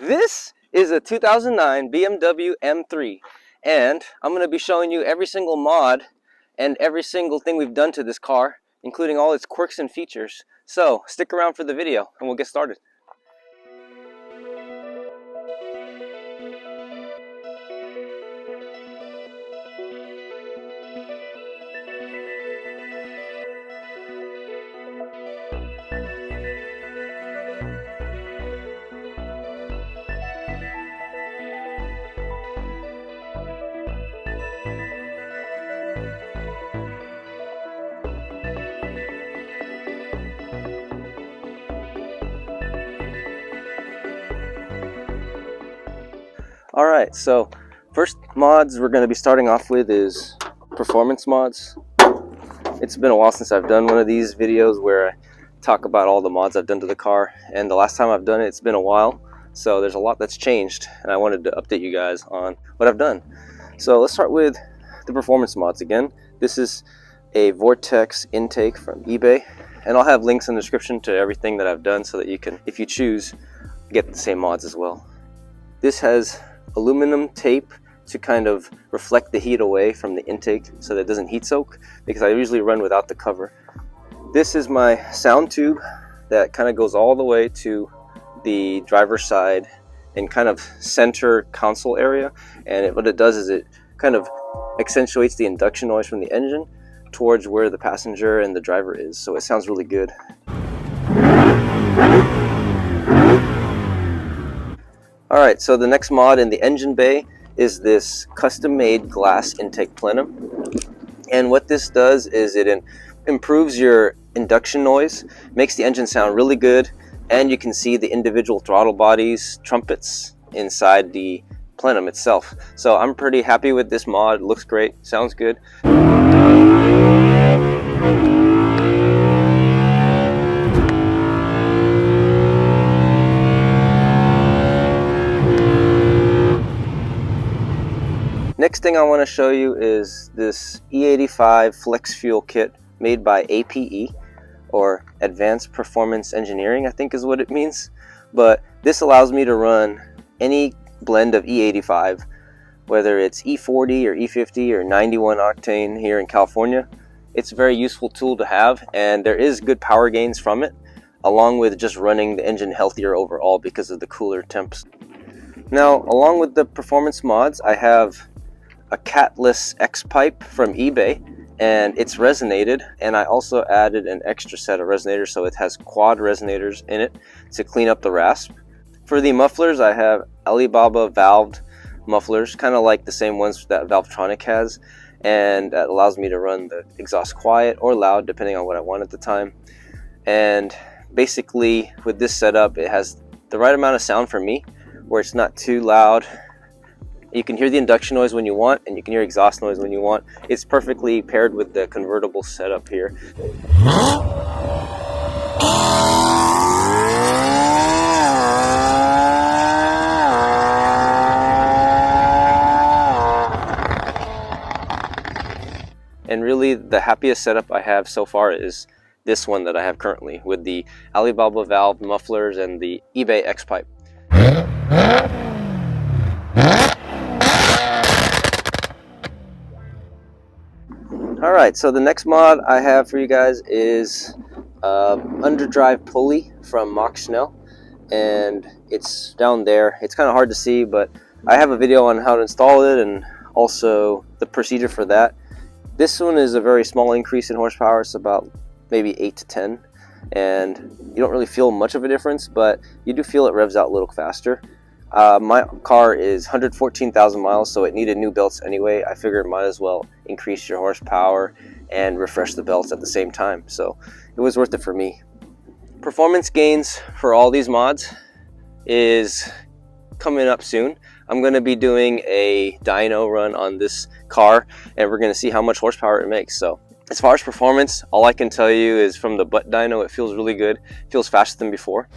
This is a 2009 BMW M3, and I'm going to be showing you every single mod and every single thing we've done to this car, including all its quirks and features. So stick around for the video and we'll get started. Alright, so first mods we're going to be starting off with is performance mods. It's been a while since I've done one of these videos where I talk about all the mods I've done to the car, and the last time I've done it, it's been a while, so there's a lot that's changed and I wanted to update you guys on what I've done. So let's start with the performance mods again. This is a Vortex intake from eBay, and I'll have links in the description to everything that I've done so that you can, if you choose, get the same mods as well. This has aluminum tape to kind of reflect the heat away from the intake so that it doesn't heat soak, because I usually run without the cover. This is my sound tube that kind of goes all the way to the driver's side and kind of center console area, and what it does is it kind of accentuates the induction noise from the engine towards where the passenger and the driver is, so it sounds really good. Alright, so the next mod in the engine bay is this custom-made glass intake plenum. And what this does is it improves your induction noise, makes the engine sound really good, and you can see the individual throttle bodies, trumpets inside the plenum itself. So I'm pretty happy with this mod. It looks great, sounds good. Next thing I want to show you is this E85 flex fuel kit made by APE, or Advanced Performance Engineering, I think is what it means. But this allows me to run any blend of E85, whether it's E40 or E50 or 91 octane here in California. It's a very useful tool to have, and there is good power gains from it, along with just running the engine healthier overall because of the cooler temps. Now, along with the performance mods, I have a catless X pipe from eBay, and it's resonated, and I also added an extra set of resonators, so it has quad resonators in it to clean up the rasp. For the mufflers, I have Alibaba valved mufflers, kind of like the same ones that Valvetronic has, and that allows me to run the exhaust quiet or loud depending on what I want at the time. And basically with this setup, it has the right amount of sound for me, where it's not too loud. You can hear the induction noise when you want, and you can hear exhaust noise when you want. It's perfectly paired with the convertible setup here. And really, the happiest setup I have so far is this one that I have currently, with the Alibaba valve mufflers and the eBay X pipe. Alright, so the next mod I have for you guys is underdrive pulley from Mach Schnell, and it's down there. It's kind of hard to see, but I have a video on how to install it and also the procedure for that. This one is a very small increase in horsepower. It's about maybe 8 to 10, and you don't really feel much of a difference, but you do feel it revs out a little faster. My car is 114,000 miles, so it needed new belts anyway. I figured might as well increase your horsepower and refresh the belts at the same time, so it was worth it for me. Performance gains for all these mods is coming up soon. I'm going to be doing a dyno run on this car, and we're going to see how much horsepower it makes. So as far as performance, all I can tell you is from the butt dyno, it feels really good. It feels faster than before.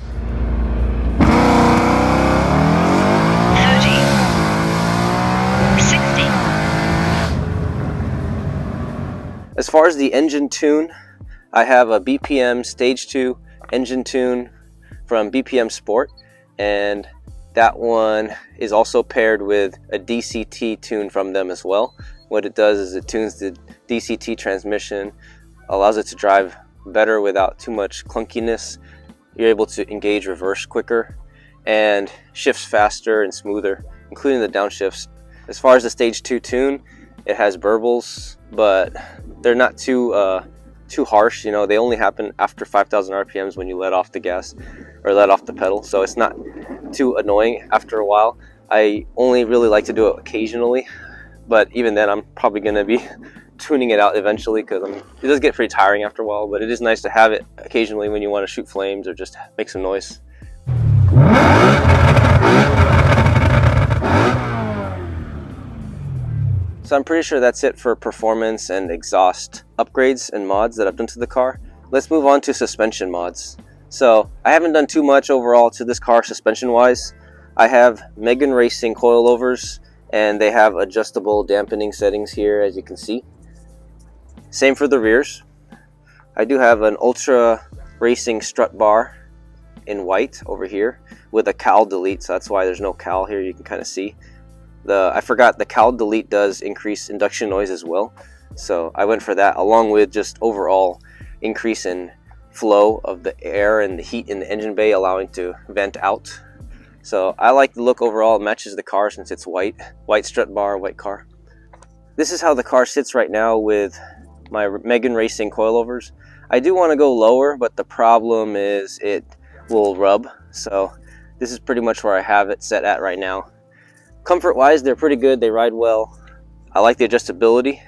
As far as the engine tune, I have a BPM Stage 2 engine tune from BPM Sport, and That one is also paired with a DCT tune from them as well. What it does is it tunes the DCT transmission, allows it to drive better without too much clunkiness. You're able to engage reverse quicker and shifts faster and smoother, including the downshifts. As far as the stage 2 tune, it has burbles, but they're not too harsh. You know, they only happen after 5,000 RPMs when you let off the gas or let off the pedal, so it's not too annoying after a while. I only really like to do it occasionally, but even then I'm probably going to be tuning it out eventually, because it does get pretty tiring after a while, but it is nice to have it occasionally when you want to shoot flames or just make some noise. So I'm pretty sure that's it for performance and exhaust upgrades and mods that I've done to the car. Let's move on to suspension mods. So I haven't done too much overall to this car suspension wise. I have Megan Racing coilovers, and they have adjustable dampening settings here, as you can see. Same for the rears. I do have an Ultra Racing strut bar in white over here with a cowl delete, so that's why there's no cowl here. You can kind of see. I forgot the cowl delete does increase induction noise as well, so I went for that, along with just overall increase in flow of the air and the heat in the engine bay, allowing to vent out. So I like the look overall. It matches the car since it's white strut bar, white car. This is how the car sits right now with my Megan Racing coilovers. I do want to go lower, but the problem is it will rub, so this is pretty much where I have it set at right now. Comfort wise, they're pretty good. They ride well. I like the adjustability.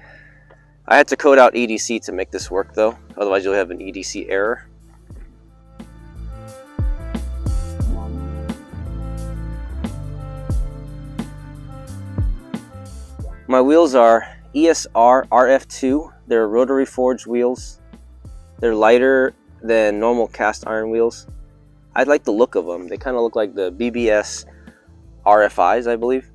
I had to code out EDC to make this work though, otherwise you'll have an EDC error. My wheels are ESR RF2. They're rotary forged wheels. They're lighter than normal cast iron wheels. I like the look of them. They kind of look like the BBS RFIs, I believe.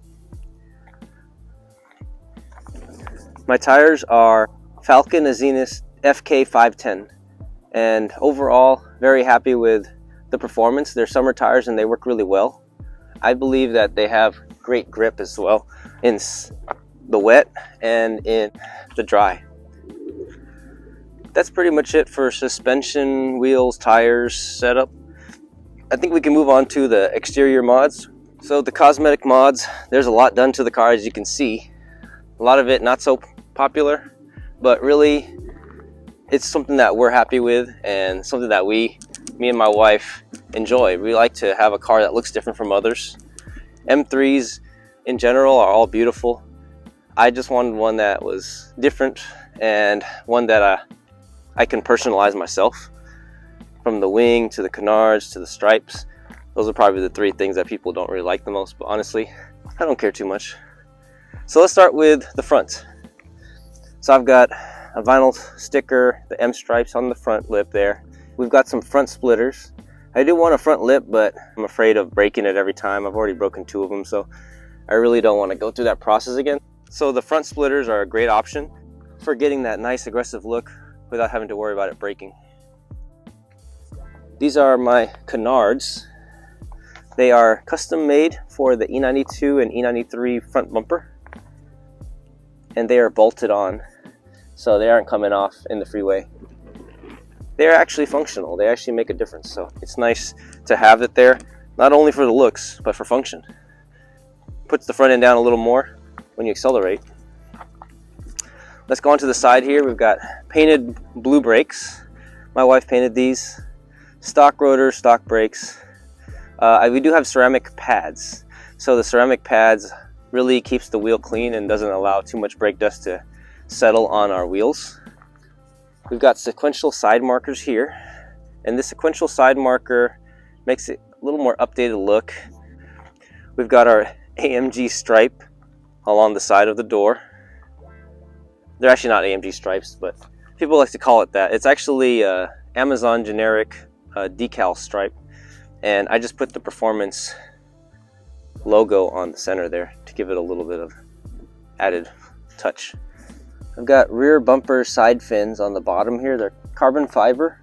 My tires are Falcon Azenis FK510, and overall very happy with the performance. They're summer tires and they work really well. I believe that they have great grip as well in the wet and in the dry. That's pretty much it for suspension, wheels, tires, setup. I think we can move on to the exterior mods. So the cosmetic mods, there's a lot done to the car, as you can see. A lot of it not so popular, but really it's something that we're happy with and something that me and my wife enjoy. We like to have a car that looks different from others. M3s in general are all beautiful. I just wanted one that was different and one that I can personalize myself, from the wing to the canards to the stripes. Those are probably the three things that people don't really like the most, but honestly, I don't care too much. So let's start with the front. So I've got a vinyl sticker, the M stripes on the front lip there. We've got some front splitters. I do want a front lip, but I'm afraid of breaking it every time. I've already broken 2 of them, so I really don't want to go through that process again. So the front splitters are a great option for getting that nice aggressive look without having to worry about it breaking. These are my canards. They are custom made for the E92 and E93 front bumper, and they are bolted on, so they aren't coming off in the freeway. They're actually functional. They actually make a difference, so it's nice to have it there, not only for the looks, but for function. Puts the front end down a little more when you accelerate. Let's go on to the side here. We've got painted blue brakes. My wife painted these. Stock rotor, stock brakes. We do have ceramic pads, so the ceramic pads really keeps the wheel clean and doesn't allow too much brake dust to settle on our wheels. We've got sequential side markers here, and this sequential side marker makes it a little more updated look. We've got our AMG stripe along the side of the door. They're actually not AMG stripes, but people like to call it that. It's actually Amazon generic decal stripe, and I just put the performance logo on the center there to give it a little bit of added touch. I've got rear bumper side fins on the bottom here. They're carbon fiber,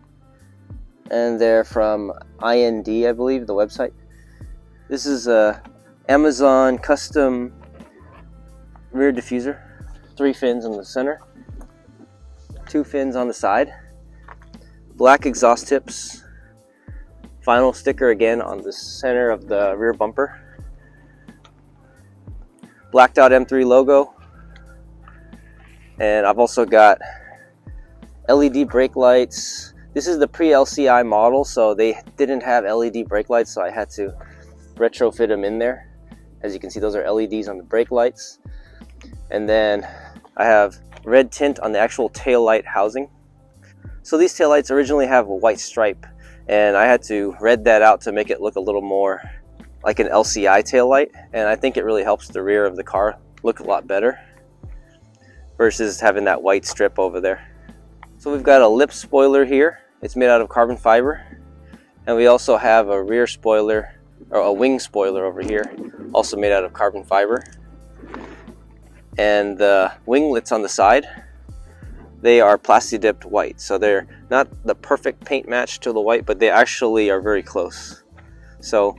and they're from IND, I believe, the website. This is a Amazon custom rear diffuser. 3 fins in the center, 2 fins on the side, black exhaust tips, vinyl sticker again on the center of the rear bumper, blacked out M3 logo, and I've also got LED brake lights. This is the pre-LCI model, so they didn't have LED brake lights, so I had to retrofit them in there. As you can see, those are LEDs on the brake lights. And then I have red tint on the actual tail light housing. So these tail lights originally have a white stripe, and I had to red that out to make it look a little more like an LCI tail light, and I think it really helps the rear of the car look a lot better versus having that white strip over there. So we've got a lip spoiler here. It's made out of carbon fiber, and we also have a rear spoiler, or a wing spoiler over here, also made out of carbon fiber. And the winglets on the side, they are plasti dipped white, so they're not the perfect paint match to the white, but they actually are very close. So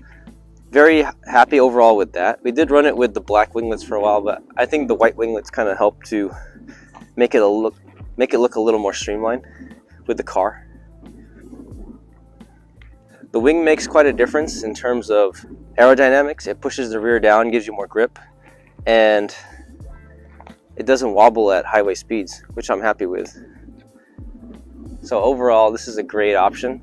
very happy overall with that. We did run it with the black winglets for a while, but I think the white winglets kind of help to make it look a little more streamlined with the car. The wing makes quite a difference in terms of aerodynamics. It pushes the rear down, gives you more grip, and it doesn't wobble at highway speeds, which I'm happy with. So overall, this is a great option.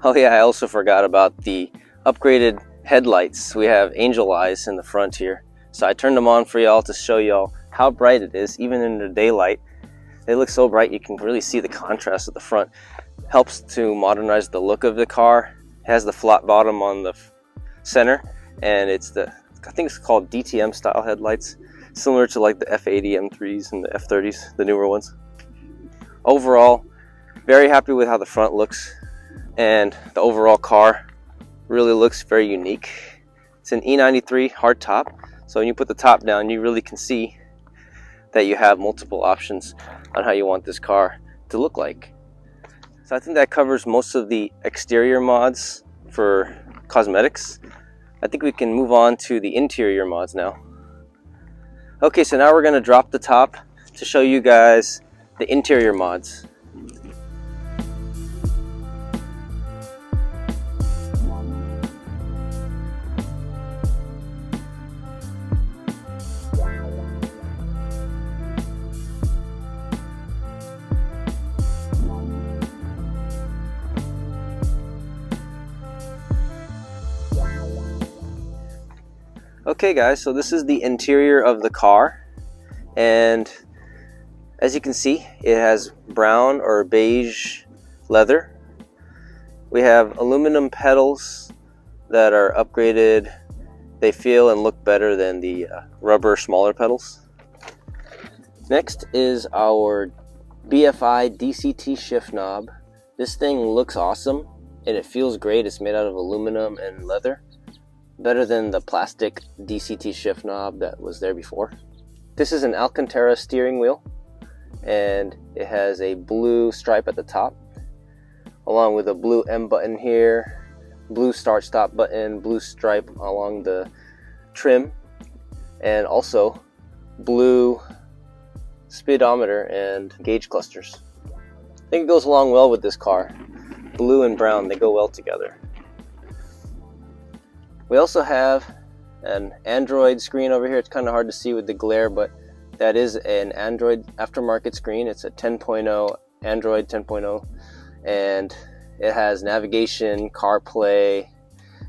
Oh yeah, I also forgot about the upgraded headlights. We have angel eyes in the front here. So I turned them on for y'all to show y'all how bright it is, even in the daylight. They look so bright you can really see the contrast at the front. Helps to modernize the look of the car. It has the flat bottom on the center, and it's I think it's called DTM style headlights, similar to like the F80 M3s and the F30s, the newer ones. Overall, very happy with how the front looks, and the overall car really looks very unique. It's an E93 hard top, so when you put the top down, you really can see that you have multiple options on how you want this car to look like. So I think that covers most of the exterior mods for cosmetics. I think we can move on to the interior mods now. Okay, so now we're going to drop the top to show you guys the interior mods. Okay guys, so this is the interior of the car, and as you can see, it has brown or beige leather. We have aluminum pedals that are upgraded. They feel and look better than the rubber smaller pedals. Next is our BFI DCT shift knob. This thing looks awesome and it feels great. It's made out of aluminum and leather. Better than the plastic DCT shift knob that was there before. This is an Alcantara steering wheel, and it has a blue stripe at the top, along with a blue M button here, blue start stop button, blue stripe along the trim, and also blue speedometer and gauge clusters. I think it goes along well with this car. Blue and brown, they go well together. We also have an Android screen over here. It's kind of hard to see with the glare, but that is an Android aftermarket screen. It's a 10.0, Android 10.0, and it has navigation, CarPlay,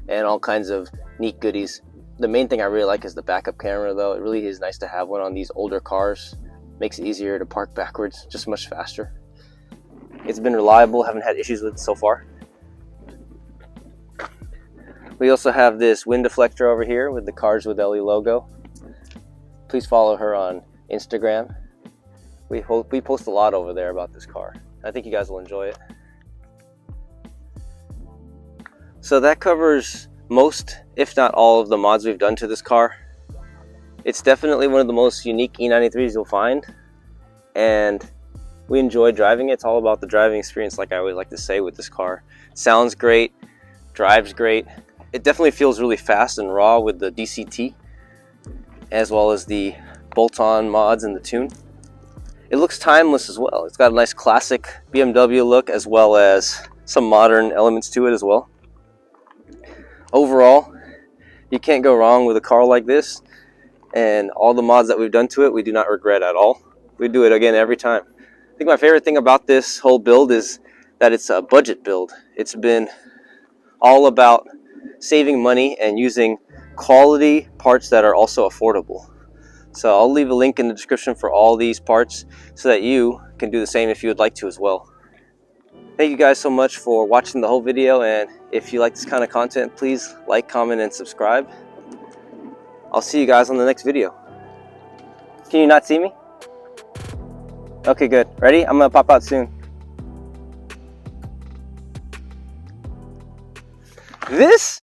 and all kinds of neat goodies. The main thing I really like is the backup camera though. It really is nice to have one on these older cars. Makes it easier to park backwards, just much faster. It's been reliable, haven't had issues with it so far. We also have this wind deflector over here with the Cars with Ellie logo. Please follow her on Instagram. We post a lot over there about this car. I think you guys will enjoy it. So that covers most, if not all, of the mods we've done to this car. It's definitely one of the most unique E93s you'll find, and we enjoy driving it. It's all about the driving experience, like I always like to say with this car. Sounds great, drives great, It definitely feels really fast and raw with the DCT, as well as the bolt-on mods and the tune. It looks timeless as well. It's got a nice classic BMW look, as well as some modern elements to it as well. Overall, you can't go wrong with a car like this, and all the mods that we've done to it, we do not regret at all. We do it again every time. I think my favorite thing about this whole build is that it's a budget build. It's been all about saving money and using quality parts that are also affordable. So I'll leave a link in the description for all these parts so that you can do the same if you would like to as well. Thank you guys so much for watching the whole video, and if you like this kind of content, please like, comment, and subscribe. I'll see you guys on the next video. Can you not see me? Okay, good. Ready? I'm gonna pop out soon. This